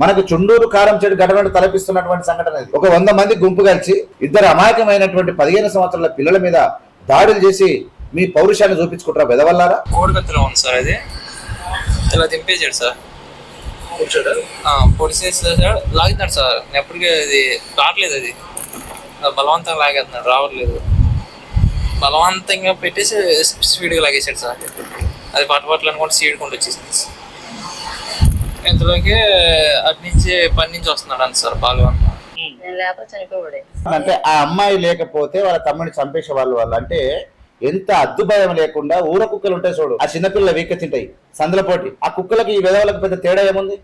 మనకు చుండూరు కారం చెడు ఘటనలు తలపిస్తున్నటువంటి సంఘటన ఇది. ఒక 100 మంది గుంపు కలిసి ఇద్దరు అమాయకమైనటువంటి 15 సంవత్సరాల పిల్లల మీద దాడులు చేసి మీ పౌరుషాన్ని చూపించుకుంటారా వెదవల్లారా? కోడికత్తులో ఉంది సార్, అది ఇలా దింపేశాడు సార్. పోలీస్ లాగుతున్నాడు సార్, ఎప్పటికీ అది రావట్లేదు, అది బలవంతంగా లాగేస్తున్నాడు, రావట్లేదు. బలవంతంగా పెట్టేసి స్పీడ్గా లాగేశాడు సార్. అది పట్ల అనుకుంటే సీడ్కుంటూ వచ్చేసింది. ఇంతలోకి అటు నుంచి పని నుంచి వస్తున్నాడు అంత సార్ బాలవన్. అంటే ఆ అమ్మాయి లేకపోతే వాళ్ళ తమ్ముడిని చంపేసే వాళ్ళు అంటే ఎంత అద్దుభయం లేకుండా ఊర కుక్కలు ఉంటాయి చూడు, ఆ చిన్నపిల్లల వీక్క తింటాయి సందుల పోటీ. ఆ కుక్కలకి ఈ విధవులకు పెద్ద తేడా ఏముంది?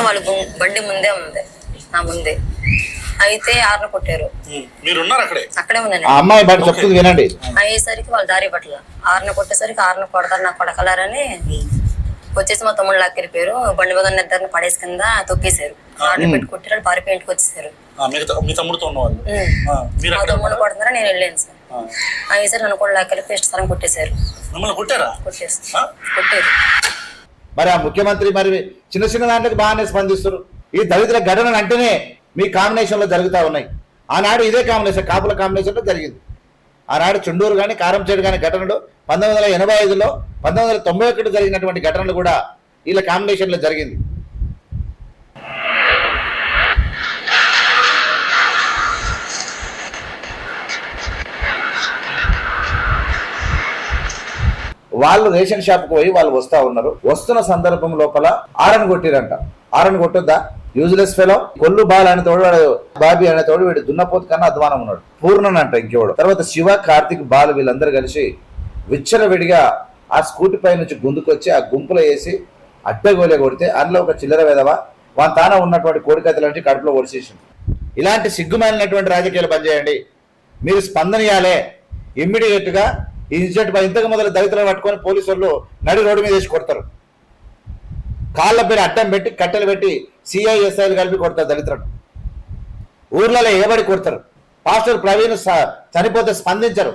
వాళ్ళు బండి ముందే ఉంది, నా ముందే అయితే ఆరున కొట్టారు. అక్కడే ఉందండి. ఆ అమ్మాయి బయట చెప్తుంది వినండి. అయ్యేసరికి వాళ్ళు దారి పట్ల ఆరున కొట్టేసరికి ఆరున కొడతారు నాకు కొడకలారని వచ్చేసి మా తమ్ముడు లాక్కెళ్ళిపోయారు. బండి మీద ఇద్దరిని పడేసి కింద తొక్కేశారు. ఆరుని పెట్టి కొట్టారు, పారిపోయి ఇంటికి వచ్చేసారు. మా తమ్ముడు కొడుతున్నారా నేను వెళ్ళాను సార్. అయ్యేసరికి నన్ను కూడా లాక్కెళ్ళి ఇష్ట స్థలం కొట్టేశారు. కొట్టారు. మరి ఆ ముఖ్యమంత్రి మరి చిన్న చిన్న దాంట్లోకి బాగానే స్పందిస్తారు. ఈ దళితుల ఘటనలు అంటేనే మీ కాంబినేషన్ లో జరుగుతూ ఉన్నాయి. ఆనాడు ఇదే కాంబినేషన్, కాపుల కాంబినేషన్ లో జరిగింది. ఆనాడు చుండూరు కానీ కారంచేడు కానీ ఘటనలు 1985లో 1991 జరిగినటువంటి ఘటనలు కూడా వీళ్ళ కాంబినేషన్ లో జరిగింది. వాళ్ళు రేషన్ షాప్కి పోయి వాళ్ళు వస్తా ఉన్నారు. వస్తున్న సందర్భం లోపల ఆరన్ కొట్టిరంట. ఆరన్ కొట్టొద్దా? Useless fellow. కొల్లు బాల్ అనే తోడు వాడు, బాబీ అనే తోడు వీడు దున్నపోతు కన్నా అధ్వానం ఉన్నాడు. పూర్ణన్ అంట ఇంకోడు. తర్వాత శివ, కార్తిక్, బాలు వీళ్ళందరూ కలిసి విచ్చలవిడిగా ఆ స్కూటీ పై నుంచి గుందుకొచ్చి ఆ గుంపులో వేసి అడ్డగోలే కొడితే అందులో ఒక చిల్లర వేదవా వాళ్ళ తాన ఉన్నటువంటి కోడికత్తెల నుంచి కడుపులో ఒడిసేసింది. ఇలాంటి సిగ్గుమాలినటువంటి రాజకీయాలు పనిచేయండి. మీరు స్పందన ఇవ్వాలే ఇమ్మీడియట్ గా. ఈ ఇన్సిడెంట్ ఇంతకు మొదలు దళితులను పట్టుకొని పోలీసు వాళ్ళు నడి రోడ్డు మీద వేసి కొడతారు. కాళ్ళ పేరు అడ్డం పెట్టి కట్టెలు పెట్టి సిఐఎస్ఐలు కలిపి కొడతారు దళితులను. ఊర్లలో ఏబడి కొడతారు. పాస్టర్ ప్రవీణ్ చనిపోతే స్పందించరు.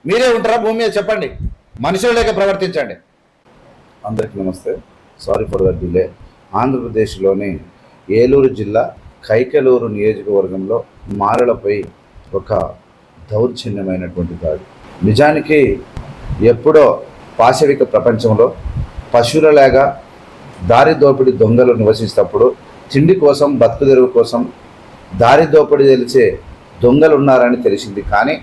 మీరే ఉంటారా భూమి మీద? చెప్పండి. మనుషులు లేక ప్రవర్తించండి. అందరికీ నమస్తే. Sorry for the delay. ఆంధ్రప్రదేశ్లోని ఏలూరు జిల్లా కైకలూరు నియోజకవర్గంలో మారలపై ఒక దౌర్జన్యమైనటువంటి దాడి. నిజానికి ఎప్పుడో పాశవిక ప్రపంచంలో పశువులలాగా దారి దోపిడి దొంగలు నివసిస్తప్పుడు తిండి కోసం బతుకుదెరువు కోసం దారి దోపిడి తెలిసే దొంగలు ఉన్నారని తెలిసింది. కానీ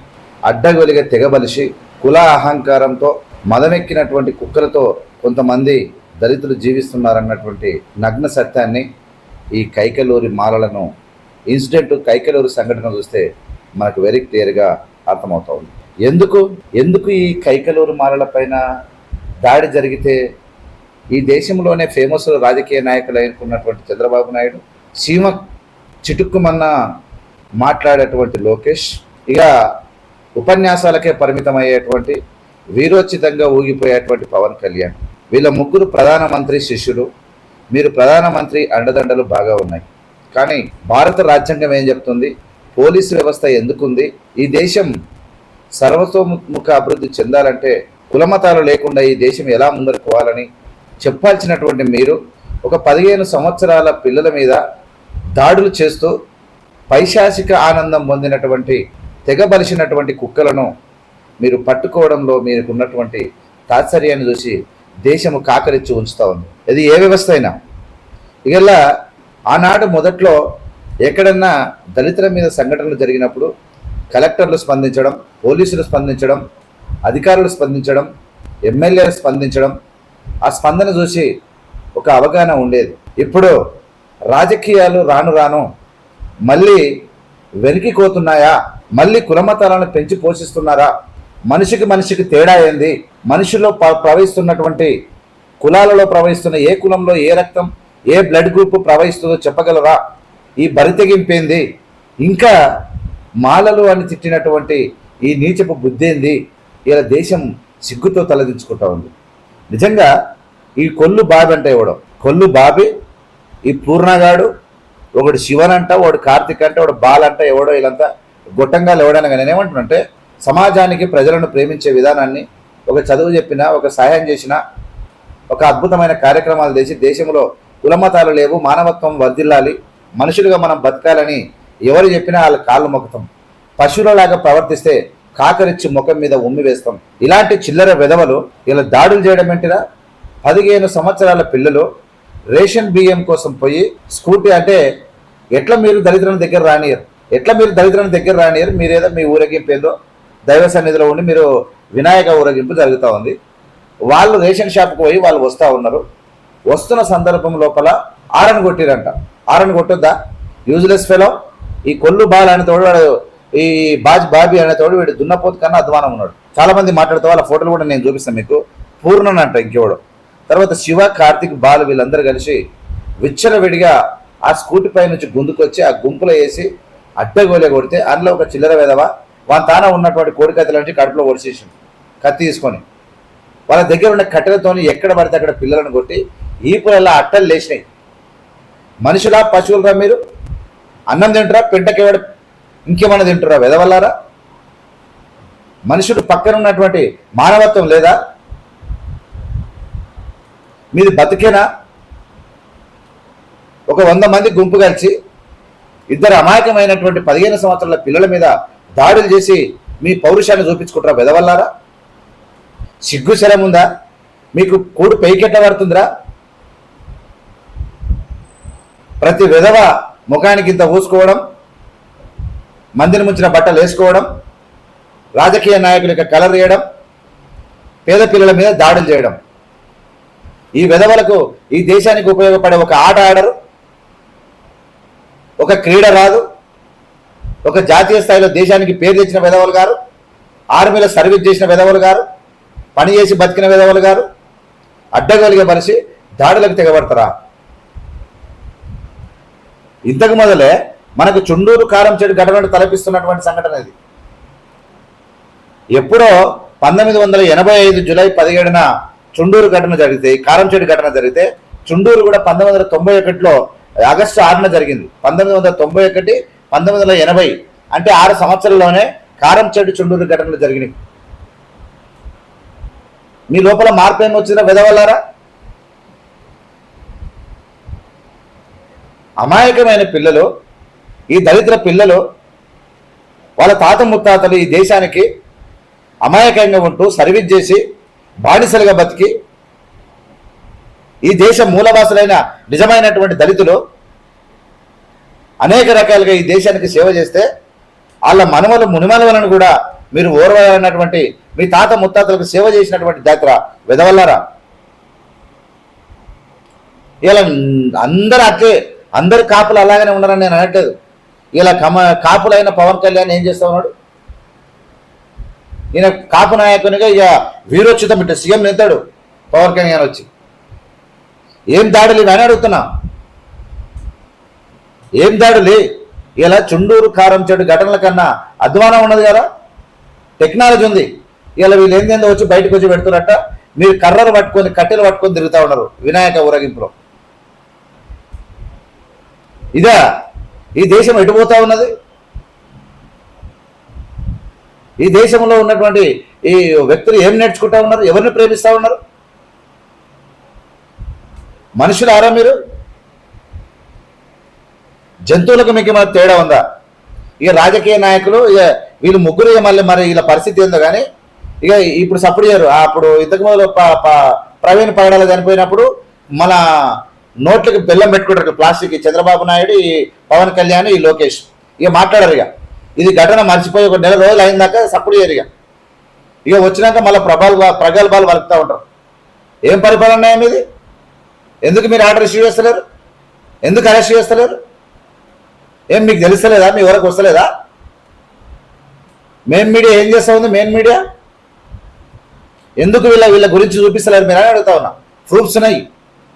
అడ్డగొలిగా తెగబలిసి కుల అహంకారంతో మదమెక్కినటువంటి కుక్కలతో కొంతమంది దళితులు జీవిస్తున్నారన్నటువంటి నగ్న సత్యాన్ని ఈ కైకలూరి మాలలను ఇన్సిడెంట్ కైకలూరు సంఘటన చూస్తే మనకు వెరీ క్లియర్గా అర్థమవుతా ఉంది. ఎందుకు ఈ కైకలూరు మాలల పైన దాడి జరిగితే ఈ దేశంలోనే ఫేమస్ రాజకీయ నాయకులు అనుకున్నటువంటి చంద్రబాబు నాయుడు, సీమ చిటుక్కుమన్న మాట్లాడేటువంటి లోకేష్, ఇక ఉపన్యాసాలకే పరిమితమయ్యేటువంటి వీరోచితంగా ఊగిపోయేటువంటి పవన్ కళ్యాణ్, వీళ్ళ ముగ్గురు ప్రధానమంత్రి శిష్యులు. మీరు ప్రధానమంత్రి అండదండలు బాగా ఉన్నాయి, కానీ భారత రాజ్యాంగం ఏం చెప్తుంది? పోలీసు వ్యవస్థ ఎందుకుంది? ఈ దేశం సర్వతోముఖ అభివృద్ధి చెందాలంటే కులమతాలు లేకుండా ఈ దేశం ఎలా ముందరకు పోవాలని చెప్పాల్సినటువంటి మీరు ఒక 15 సంవత్సరాల పిల్లల మీద దాడులు చేస్తూ పైశాసిక ఆనందం పొందినటువంటి తెగబలిసినటువంటి కుక్కలను మీరు పట్టుకోవడంలో మీకున్నటువంటి తాత్సర్యాన్ని చూసి దేశము కాకరించి ఉంచుతూ ఉంది. ఇది ఏ వ్యవస్థ అయినా. ఇకల్లా ఆనాడు మొదట్లో ఎక్కడన్నా దళితుల మీద సంఘటనలు జరిగినప్పుడు కలెక్టర్లు స్పందించడం, పోలీసులు స్పందించడం, అధికారులు స్పందించడం, ఎమ్మెల్యేలు స్పందించడం, ఆ స్పందన చూసి ఒక అవగాహన ఉండేది. ఇప్పుడు రాజకీయాలు రాను రాను మళ్ళీ వెనికిపోతున్నాయా? మళ్ళీ కులమతాలను పెంచి పోషిస్తున్నారా? మనిషికి తేడా ఏంది? మనిషిలో ప్రవహిస్తున్నటువంటి కులాలలో ప్రవహిస్తున్న ఏ కులంలో ఏ రక్తం ఏ బ్లడ్ గ్రూప్ ప్రవహిస్తుందో చెప్పగలరా? ఈ బరితెగింపేంది? ఇంకా మాలలు అని తిట్టినటువంటి ఈ నీచపు బుద్ధేంది? ఇలా దేశం సిగ్గుతో తలదించుకుంటా ఉంది. నిజంగా ఈ కొల్లు బాబి అంటే ఇవ్వడం, కొల్లు బాబి, ఈ పూర్ణగాడు, ఒకడు శివన్ అంట, ఒకడు కార్తిక్ అంటే, ఒకడు బాల్ అంట, ఎవడో వీళ్ళంతా గొట్టంగా లేవడానికి నేనేమంటున్నానంటే సమాజానికి ప్రజలను ప్రేమించే విధానాన్ని, ఒక చదువు చెప్పినా, ఒక సహాయం చేసినా, ఒక అద్భుతమైన కార్యక్రమాలు చేసి దేశంలో కులమతాలు లేవు, మానవత్వం వర్ధిల్లాలి, మనుషులుగా మనం బతకాలని ఎవరు చెప్పినా వాళ్ళ కాళ్ళు మొక్కుతాం. పశువులలాగా ప్రవర్తిస్తే కాకరిచ్చి ముఖం మీద ఉమ్మి వేస్తాం. ఇలాంటి చిల్లర విధవలు ఇలా దాడులు చేయడం ఏంటిరా? 15 సంవత్సరాల పిల్లలు రేషన్ బియ్యం కోసం పోయి స్కూటీ అంటే ఎట్లా మీరు దళితులను దగ్గర రానియరు? మీరేదో మీ ఊరేగింపు ఏదో దైవ సన్నిధిలో ఉండి మీరు వినాయక ఊరేగింపు జరుగుతూ ఉంది. వాళ్ళు రేషన్ షాప్కి పోయి వాళ్ళు వస్తూ ఉన్నారు. వస్తున్న సందర్భం లోపల ఆరన్ కొట్టిరంట. ఆరన్ కొట్టొద్దా? Useless fellow. ఈ కొల్లు బాల్ అనే తోడు వాడు, ఈ బాబీ అనే తోడు వీడు దున్నపోతు కన్నా అధ్వానం ఉన్నాడు. చాలా మంది మాట్లాడుతూ వాళ్ళ ఫోటోలు కూడా నేను చూపిస్తాను మీకు. పూర్ణన్ అంట ఇంకెవడు. తర్వాత శివ, కార్తిక్, బాల్ వీళ్ళందరూ కలిసి విచ్చలవిడిగా ఆ స్కూటీ పై నుంచి గుందుకొచ్చి ఆ గుంపులో వేసి అడ్డగోలే కొడితే అందులో ఒక చిల్లర వెధవ వాళ్ళ తాన ఉన్నటువంటి కోడికత్తెల నుంచి కడుపులో ఒడిసేసింది కత్తి తీసుకొని. వాళ్ళ దగ్గర ఉన్న కట్టెలతో ఎక్కడ పడితే అక్కడ పిల్లలను కొట్టి ఈపులల్లా అట్టలు లేచినాయి. మనుషులా పశువులరా మీరు? అన్నం తింటారా? పెంటకేవాడు ఇంకేమన్నా తింటారా వెధవల్లారా? మనుషుడు పక్కన ఉన్నటువంటి మానవత్వం లేదా? మీది బతికేనా? ఒక 100 మంది గుంపు కలిసి ఇద్దరు అమాయకమైనటువంటి 15 సంవత్సరాల పిల్లల మీద దాడులు చేసి మీ పౌరుషాన్ని చూపించుకుంటారా వెధవల్లారా? సిగ్గు శరం ఉందా మీకు? కూడు పైకెట్ట పడుతుందిరా? ప్రతి విధవ ముఖానికి ఇంత ఊసుకోవడం, మందిని ముంచిన బట్టలు వేసుకోవడం, రాజకీయ నాయకులకి కలర్ వేయడం, పేద పిల్లల మీద దాడులు చేయడం. ఈ విధవలకు ఈ దేశానికి ఉపయోగపడే ఒక ఆట ఆడరు, ఒక క్రీడ రాదు, ఒక జాతీయ స్థాయిలో దేశానికి పేరు తెచ్చిన విధవలు గారు, ఆర్మీలో సర్వీస్ చేసిన విధవలు గారు, పని చేసి బతికిన విధవలు గారు అడ్డగోలుగా మనిషి దాడులకు తెగబడతారా? ఇంతకు మొదలే మనకు చుండూరు కారంచేడు ఘటనను తలపిస్తున్నటువంటి సంఘటన ఇది. ఎప్పుడో 1985 జూలై 17న చుండూరు ఘటన జరిగితే, కారంచేడు ఘటన జరిగితే, చుండూరు కూడా 1991లో ఆగస్టు 6న జరిగింది. 1991, 1980 అంటే 6 సంవత్సరాల్లోనే కారంచేడు చుండూరు ఘటనలు జరిగినాయి. మీ లోపల మార్పు ఏమి వచ్చిందా వెధవల్లారా? అమాయకమైన పిల్లలు, ఈ దళితుల పిల్లలు, వాళ్ళ తాత ముత్తాతలు ఈ దేశానికి అమాయకంగా ఉంటూ సర్వీస్ చేసి బానిసలుగా బతికి ఈ దేశ మూలవాసులైన నిజమైనటువంటి దళితులు అనేక రకాలుగా ఈ దేశానికి సేవ చేస్తే వాళ్ళ మనమలు మునిమలవలను కూడా మీరు ఓర్వాలన్నటువంటి మీ తాత ముత్తాతలకు సేవ చేసినటువంటి జాతర వెధవల్లారా? ఇలా అందరూ అట్లే, అందరు కాపులు అలాగనే ఉన్నారని నేను అనట్లేదు. ఇలా కాపులైన పవన్ కళ్యాణ్ ఏం చేస్తా ఉన్నాడు? ఈయన కాపు నాయకునిగా ఇక వీరోచితం ఇట్టు సీఎం నెత్తాడు పవన్ కళ్యాణ్ వచ్చి. ఏం దాడులు ఇవని అడుగుతున్నా? ఏం దాడులు? ఇలా చుండూరు కారంచేడు ఘటనల కన్నా అధ్వానం ఉన్నది కదా, టెక్నాలజీ ఉంది. ఇలా వీళ్ళు ఏందేందో వచ్చి బయటకు వచ్చి పెడుతున్నట్ట మీరు కర్రలు పట్టుకొని కట్టెలు పట్టుకొని తిరుగుతూ ఉన్నారు వినాయక ఊరేగింపులో. ఇదా ఈ దేశం ఎటుపోతా ఉన్నది? ఈ దేశంలో ఉన్నటువంటి ఈ వ్యక్తులు ఏం నేర్చుకుంటా ఉన్నారు? ఎవరిని ప్రేమిస్తూ ఉన్నారు? మనుషులు ఆరా మీరు? జంతువులకు మీకు మన తేడా ఉందా? ఇక రాజకీయ నాయకులు ఇక వీళ్ళు ముగ్గురు మళ్ళీ మరి వీళ్ళ పరిస్థితి ఏందో కానీ ఇక ఇప్పుడు సపోర్ట్ చేయరు. అప్పుడు ఇంతకు మొదలు ప్రవీణ్ పగడాల చనిపోయినప్పుడు మన నోట్లకి బెల్లం పెట్టుకుంటారు ప్లాస్టిక్. చంద్రబాబు నాయుడు, ఈ పవన్ కళ్యాణ్, ఈ లోకేష్ ఇక మాట్లాడరు. ఇక ఇది ఘటన మర్చిపోయి ఒక నెల రోజులు అయిన దాకా సపోర్ట్ చేయరు. ఇక వచ్చినాక మళ్ళీ ప్రగల్భాలు వలుపుతూ ఉంటారు. ఏం పరిపాలన న్యాయం ఇది? ఎందుకు మీరు ఆర్డర్ ఇష్యూ చేస్తలేరు? ఎందుకు అరెస్ట్ చేస్తలేరు? ఏం మీకు తెలుస్తలేదా? మీ వరకు వస్తలేదా? మెయిన్ మీడియా ఏం చేస్తూ ఉంది? మెయిన్ మీడియా ఎందుకు వీళ్ళ గురించి చూపిస్తలేరు మీరు అని అడుగుతా ఉన్నా. ప్రూఫ్స్ ఉన్నాయి.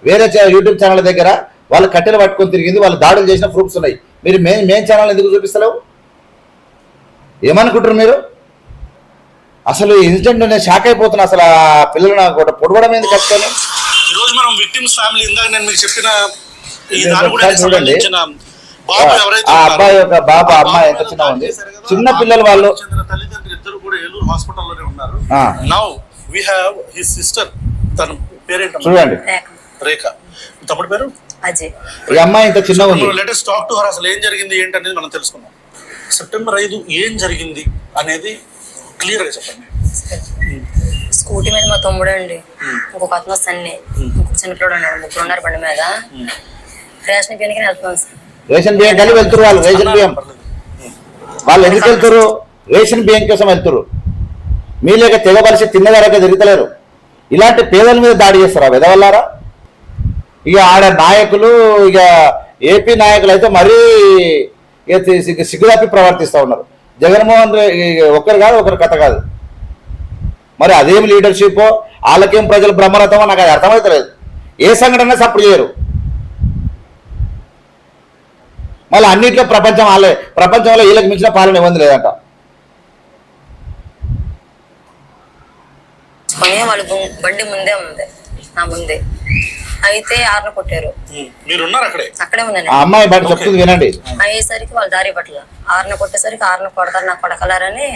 వేరే యూట్యూబ్ ఛానల్ దగ్గర వాళ్ళు కట్టెలు పట్టుకొని తిరిగింది, వాళ్ళు దాడులు చేసిన ప్రూఫ్స్ ఉన్నాయి. మీరు మెయిన్ ఛానల్ ఎందుకు చూపిస్తలేవు? ఏమనుకుంటారు మీరు? అసలు ఇన్సిడెంట్ నేను షాక్ అయిపోతున్నా. అసలు ఆ పిల్లలు నాకు పొడవడం ఏంది కట్టుకొని. ఈరోజు మనం విక్టిమ్స్ ఫ్యామిలీ ఇందాక నేను మీకు చెప్పిన చూడండి, ఆ అబ్బాయి యొక్క బాబా అమ్మాయి ఎంత చిన్న ఉంది, చిన్న పిల్లలు వాళ్ళు. తల్లిదండ్రులు ఇద్దరు కూడా ఏలూరు హాస్పిటల్లోనే ఉన్నారు. Now we have his sister, తన పేరేంట చూడండి రేఖ, తమ్ముడి పేరు అజయ్. ఈ అమ్మాయి ఇంత చిన్నగా ఉంది. లేటెస్ట్ టాక్ టు హర్, అసలు ఏం జరిగింది ఏంటి అనేది మనం తెలుసుకుందాం. సెప్టెంబర్ 5 ఏం జరిగింది అనేది క్లియర్ గా చెప్పండి. స్కూటీ మీద మా తమ్ముడు అండి, ఇంకొక అతను సన్ని, ఇంకొక చిన్నపిల్లడు ఉన్నాడు, ముగ్గురు ఉన్నారు బండి మీద. రేషన్ బియ్యానికి వెళ్తున్నాం సార్. రేషన్ బియ్యం కలిగి వెళ్తారు వాళ్ళు. రేషన్ బియ్యం వాళ్ళు ఎందుకు వెళ్తారు? రేషన్ బియ్యం కోసం వెళ్తారు. మీ లేక తెగబలిసి తిన్నదారక తిరుగుతలేరు. ఇలాంటి పేదల మీద దాడి చేస్తారా వెదవల్లారా? ఇక ఆడ నాయకులు, ఇక ఏపీ నాయకులు అయితే మరీ సిగ్గుదాపి ప్రవర్తిస్తూ ఉన్నారు. జగన్మోహన్ రెడ్డి ఒకరు కాదు, ఒకరు కథ కాదు. మరి అదేం లీడర్షిప్, వాళ్ళకేం ప్రజలు బ్రహ్మరథమో నాకు అది అర్థమవుతలేదు. ఏ సంఘటన సపోర్ట్ చేయరు. మళ్ళీ అన్నింటిలో ప్రపంచంలో వీళ్ళకి మించిన పాలన ఇవ్వంది లేదంట. వాళ్ళు బండి ముందే ఉంది, నా ముందే. అయితే ఆరున కొట్టారు. అక్కడే ఉన్నాను. ఆ అమ్మాయి బయట చెప్తుంది వినండి. అయ్యేసరికి వాళ్ళు దారి పట్ల ఆరున కొట్టేసరికి ఆరున కొడతారు నా కొడకలారని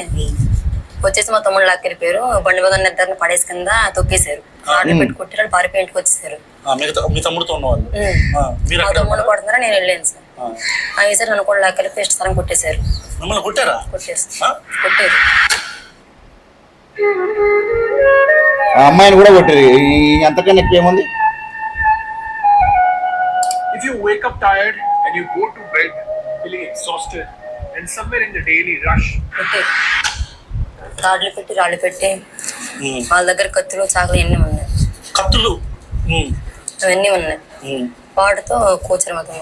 వచ్చేసి మా తమ్ముడు లాక్కెళ్ళిపోయారు. బండి మీద ఉన్న ఇద్దరిని పడేసి కింద తొక్కేశారు. ఆరుని పెట్టి కొట్టారు, పారిపోయి ఇంటికి వచ్చేసారు. మా తమ్ముడు కొడుతున్నారా, నేను వెళ్ళాను సార్. అయ్యేసరికి నన్ను కూడా లాక్కెళ్ళి పేస్ట్ స్థలం కొట్టేశారు. కొట్టారు. ఆ అమ్మాయిని కూడా కొట్టారు. ఎంతకన్నా ఎక్కువ ఏముంది? If you wake up tired and you go to bed feeling exhausted and somewhere in the daily rush, రాళ్ళు పెట్టి వాళ్ళ దగ్గర కత్తులు చాకులు ఇవన్నీ ఉన్నాయి. అవన్నీ ఉన్నాయి. వాటితో కూర్చొని మొత్తం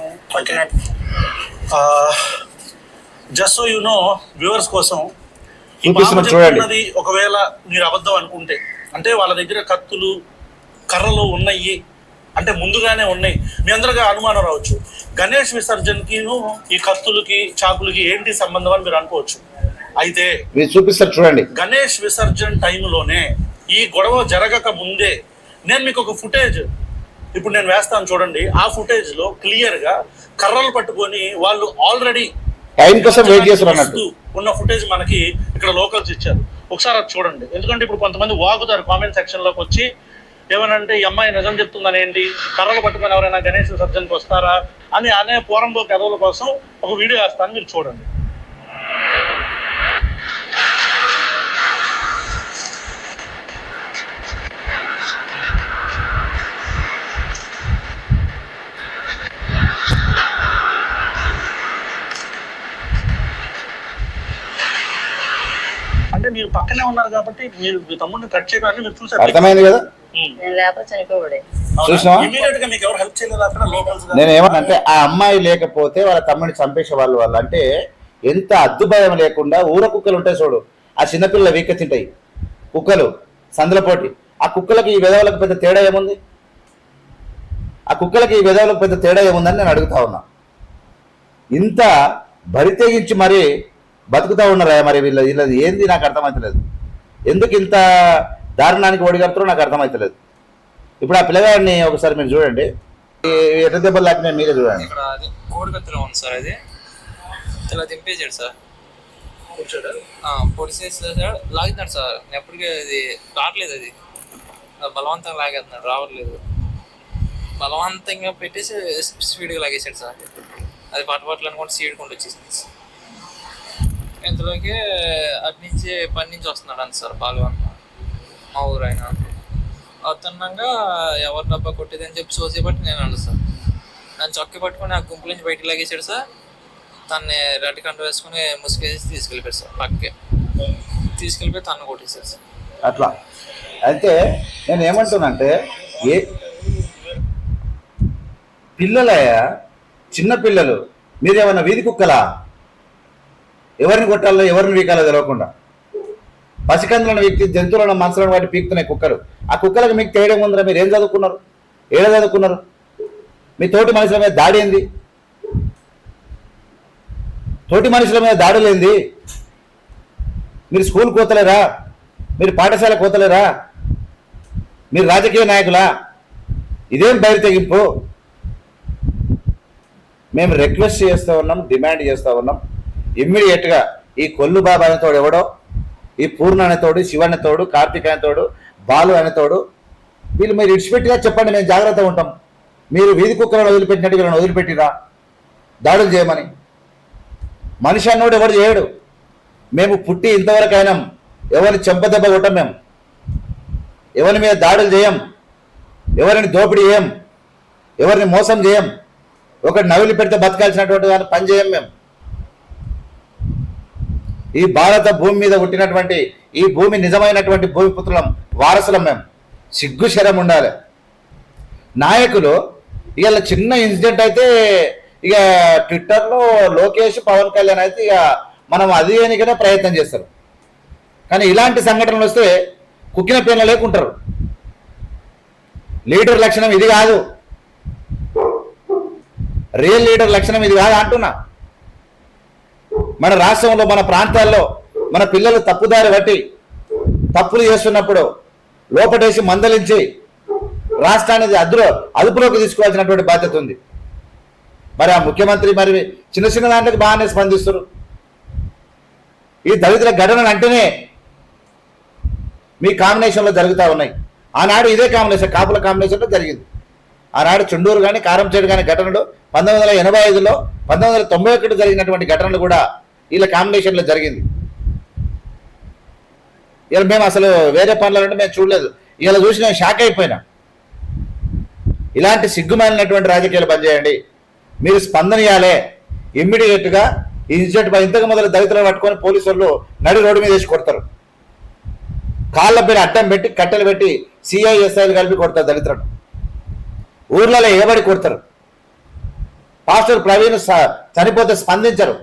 just so you know viewers కోసం చూడండి. ఒకవేళ మీరు అబద్ధం అనుకుంటే, అంటే వాళ్ళ దగ్గర కత్తులు కర్రలు ఉన్నాయి అంటే ముందుగానే ఉన్నాయి, మీ అందరికీ అనుమానం రావచ్చు. గణేష్ విసర్జనకి ఈ కత్తులకి చాకులకి ఏంటి సంబంధం అని మీరు అనుకోవచ్చు. అయితే చూపిస్తారు చూడండి. గణేష్ విసర్జన టైంలోనే, ఈ గొడవ జరగక ముందే నేను మీకు ఒక ఫుటేజ్ ఇప్పుడు నేను వేస్తాను చూడండి. ఆ ఫుటేజ్ లో క్లియర్ గా కర్రలు పట్టుకొని వాళ్ళు ఆల్రెడీ టైం కోసం వెయిట్ చేస్తున్నట్టు ఉన్న ఫుటేజ్ మనకి ఇక్కడ లోకల్స్ ఇచ్చారు. ఒకసారి అది చూడండి. ఎందుకంటే ఇప్పుడు కొంతమంది వాగుతారు కామెంట్ సెక్షన్ లోకి వచ్చి, ఏమనంటే ఈ అమ్మాయి నిజం చెప్తుందని ఏంటి, కర్రలు పట్టుకొని ఎవరైనా గణేష్ విసర్జనకి వస్తారా అని అనే పోరంబో కథల కోసం ఒక వీడియో వేస్తాను, మీరు చూడండి. అంటే మీరు పక్కనే ఉన్నారు కాబట్టి మీరు మీ తమ్ముడిని కట్ చేయడానికి మీరు చూసారు. అర్థమైంది కదా? నేను ఏమన్నంటే ఆ అమ్మాయి లేకపోతే వాళ్ళ తమ్ముడిని చంపేసే వాళ్ళు అంటే ఎంత అద్దుభయం లేకుండా ఊర కుక్కలు ఉంటాయి చూడు, ఆ చిన్నపిల్లల వీక తింటాయి కుక్కలు సందులపోటి. ఆ కుక్కలకి ఈ విధవులకు పెద్ద తేడా ఏముంది? అని నేను అడుగుతా ఉన్నా. ఇంత బరి తెగించి మరి బతుకుతా ఉన్నారా మరి వీళ్ళది ఏంది నాకు అర్థమవుతలేదు. ఎందుకు ఇంత దారుణానికి ఒడిగడుతారో నాకు అర్థమవుతలేదు. ఇప్పుడు ఆ పిల్లగాడిని ఒకసారి మీరు చూడండి, ఎట్ట దెబ్బలు లేకపోతే మీరే చూడండి. ఇక్కడ అది కోడికత్తిలో ఉంది సార్, అది ఇలా దింపేసాడు సార్. పొడిసేసి సార్ లాగుతున్నాడు సార్. నేను ఎప్పటికీ అది రావట్లేదు, అది బలవంతంగా లాగేస్తున్నాడు, రావట్లేదు. బలవంతంగా పెట్టేసి స్పీడ్గా లాగేసాడు సార్. అది పట్టుబట్టలు అనుకుంటే సీడ్కుంటూ వచ్చేసింది. ఇంతలోకి అటు నుంచి పని నుంచి వస్తున్నాడు అంత సార్ బాలు అన్న, మా ఊరు ఆయన. వస్తున్నాగా ఎవరు డబ్బా కొట్టేది అని చెప్పి సోసి బట్టి నేను అన్నాను సార్. నన్ను చొక్కి పట్టుకుని ఆ గుంపు నుంచి బయటకు లాగేసాడు సార్. తన్ని రెడ్ కంట వేసుకుని ముసుగేసి తీసుకెళ్ళిపోయారు సార్. పక్కకే తీసుకెళ్ళిపోయి తన్ను కొట్టేశారు సార్. అట్లా అయితే నేను ఏమంటున్నానంటే, ఏ పిల్లలయ్యా, చిన్న పిల్లలు, మీరేమన్నా వీధి కుక్కలా? ఎవరిని కొట్టాలో ఎవరిని వీకాలో తెలియకుండా పసికందులను వీక్తి, జంతువులను మనసులను వాటి పీకుతున్నాయి కుక్కలు. ఆ కుక్కలకు మీకు తేడా ఉందిరా? మీరు ఏం చదువుకున్నారు? ఏడ చదువుకున్నారు? మీ తోటి మనుషుల మీద దాడి ఏంది? తోటి మనుషుల మీద దాడులేంది? మీరు స్కూల్ కోతలేరా? మీరు పాఠశాల కోతలేరా? మీరు రాజకీయ నాయకులా? ఇదేం బయలు తెగింపు? మేము రిక్వెస్ట్ చేస్తూ ఉన్నాం, డిమాండ్ చేస్తూ ఉన్నాం. ఇమ్మీడియట్గా ఈ కొల్లు బాబా అనేతోడు ఎవడో, ఈ పూర్ణ అనేతోడు, శివ అనేతోడు, కార్తీక్ అనేతోడు, బాలు అనేతోడు, వీళ్ళు మీరు ఇడిచిపెట్టిగా చెప్పండి, మేము జాగ్రత్తగా ఉంటాం. మీరు వీధి కుక్కలను వదిలిపెట్టినట్టు వీళ్ళని వదిలిపెట్టిరా దాడులు చేయమని? మనిషి అన్నోడు ఎవడు చేయడు. మేము పుట్టి ఇంతవరకు అయినాం, ఎవరిని చెంపదెబ్బ కొట్టం, మేము ఎవరి మీద దాడులు చేయం, ఎవరిని దోపిడీ చేయం, ఎవరిని మోసం చేయం, ఒకటి నవిలి పెడితే బతకాల్సినటువంటి దాన్ని పని చేయం మేము. ఈ భారత భూమి మీద పుట్టినటువంటి ఈ భూమి నిజమైనటువంటి భూమిపుత్రులం, వారసులం మేము. సిగ్గు శరం ఉండాలి. నాయకులు ఇవాళ చిన్న ఇన్సిడెంట్ అయితే ఇక ట్విట్టర్లో లోకేష్ పవన్ కళ్యాణ్ అయితే ఇక మనం అది అనికనే ప్రయత్నం చేస్తారు. కానీ ఇలాంటి సంఘటనలు వస్తే కుక్కిన పేర్లు లేకుంటారు. లీడర్ లక్షణం ఇది కాదు, రియల్ లీడర్ లక్షణం ఇది కాదు అంటున్నా. మన రాష్ట్రంలో మన ప్రాంతాల్లో మన పిల్లలు తప్పుదారి బట్టి తప్పులు చేస్తున్నప్పుడు లోపటేసి మందలించి రాష్ట్రాన్ని అదుపులోకి తీసుకోవాల్సినటువంటి బాధ్యత ఉంది. మరి ఆ ముఖ్యమంత్రి మరి చిన్న చిన్న దాంట్లోకి బాగానే స్పందిస్తారు. ఈ దళితుల ఘటనలు అంటేనే మీ కాంబినేషన్లో జరుగుతూ ఉన్నాయి. ఆనాడు ఇదే కాంబినేషన్, కాపుల కాంబినేషన్లో జరిగింది. ఆనాడు చుండూరు కానీ కారంచేడు కానీ ఘటనలు 1985లో 1991 జరిగినటువంటి ఘటనలు కూడా వీళ్ళ కాంబినేషన్లో జరిగింది. ఇలా మేము అసలు వేరే పనులంటే మేము చూడలేదు. ఇలా చూసి నేను షాక్ అయిపోయినా. ఇలాంటి సిగ్గుమాలినటువంటి రాజకీయాలు బంద్ చేయండి. మీరు స్పందన ఇవ్వాలే ఇమ్మీడియట్గా. ఈ ఇన్సిడెంట్ ఇంతకు మొదలు దళితులను పట్టుకొని పోలీసులు నడి రోడ్డు మీద వేసి కొడతారు. కాళ్ళ పైన అడ్డం పెట్టి కట్టెలు పెట్టి సిఐఎస్ఐలు కలిపి కొడతారు దళితులను. ఊర్లలో ఏబడి కొడతారు. పాస్టర్ ప్రవీణ్ చనిపోతే స్పందించరు.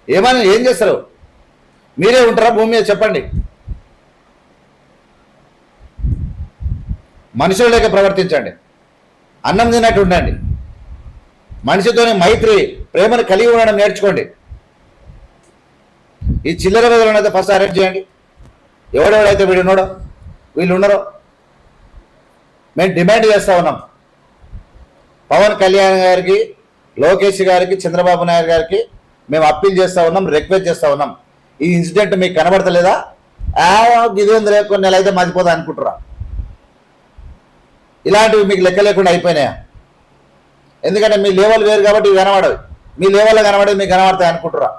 ఏమైనా ఏం చేస్తారు? మీరే ఉంటారా భూమి మీద? చెప్పండి. మనుషుల లేక ప్రవర్తించండి. అన్నం తిన్నట్టు ఉండండి. మనిషితోనే మైత్రి ప్రేమను కలిగి ఉండడం నేర్చుకోండి. ఈ చిల్లర బదులను అయితే ఫస్ట్ అరెస్ట్ చేయండి. ఎవడెవడైతే వీడు ఉన్నాడో వీళ్ళు ఉన్నారో మేము డిమాండ్ చేస్తూ ఉన్నాం. పవన్ కళ్యాణ్ గారికి, లోకేష్ గారికి, చంద్రబాబు నాయుడు గారికి మేము అప్పీల్ చేస్తూ ఉన్నాం, రిక్వెస్ట్ చేస్తూ ఉన్నాం. ఈ ఇన్సిడెంట్ మీకు కనబడతలేదా? ఇదేంద్రే కొన్ని నెల అయితే మర్చిపోతా అనుకుంటారా? ఇలాంటివి మీకు లెక్క లేకుండా అయిపోయినాయా? ఎందుకంటే మీ లెవెల్ వేరు కాబట్టి ఇవి కనబడవు. మీ లెవెల్లో కనబడేది మీకు కనబడతాయి అనుకుంటారా?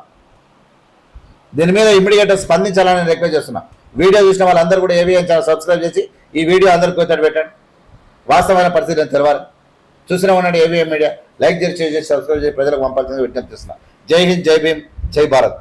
దీని మీద ఇమ్మీడియట్గా స్పందించాలని రిక్వెస్ట్ చేస్తున్నా. వీడియో చూసిన వాళ్ళందరూ కూడా ఏవిఎన్ ఛానల్ సబ్స్క్రైబ్ చేసి ఈ వీడియో అందరికీ వచ్చేటట్టు పెట్టండి. వాస్తవమైన పరిస్థితిని తెలవాలి. చూసినా ఉండండి ఏవిఎం మీడియా. లైక్ చేసి, షేర్ చేసి, సబ్స్క్రైబ్ చేసి ప్రజలకు పంపాల్సింది విజ్ఞప్తి చేస్తున్నా. జై హింద్, జై భీమ్, జై భారత్.